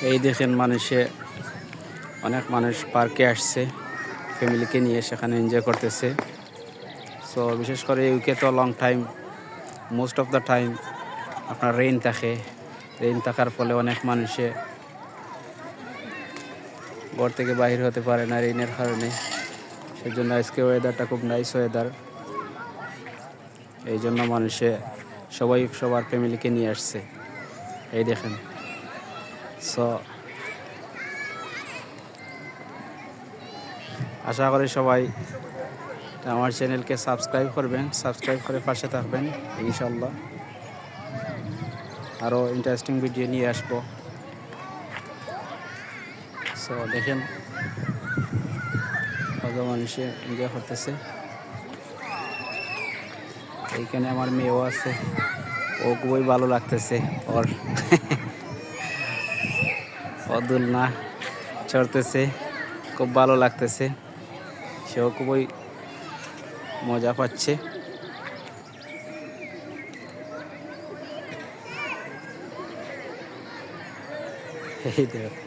এই দেখেন অনেক মানুষ পার্কে আসছে ফ্যামিলিকে নিয়ে, সেখানে এনজয় করতেছে। সো বিশেষ করে ইউকে তো long time, most of the time আপনার রেইন থাকার ফলে অনেক মানুষে ঘর থেকে বাইরে হতে পারে না রেইনের কারণে। সেজন্য আজকে ওয়েদারটা খুব নাইস ওয়েদার, এই জন্য সবাই সবার ফ্যামিলিকে নিয়ে আসছে। এই দেখেন। সো আশা করি সবাই আমার চ্যানেলকে সাবস্ক্রাইব করবেন, সাবস্ক্রাইব করে পাশে থাকবেন। ইনশাল্লাহ আরও ইন্টারেস্টিং ভিডিও নিয়ে আসবো। সো দেখেন কত মানুষে এনজয় করতেছে। এইখানে আমার মেয়েও আছে, ও খুবই ভালো লাগতেছে। ও দোলনা চড়তেছে, খুব ভালো লাগতেছে, সেও খুবই মজা পাচ্ছে। এই দেখো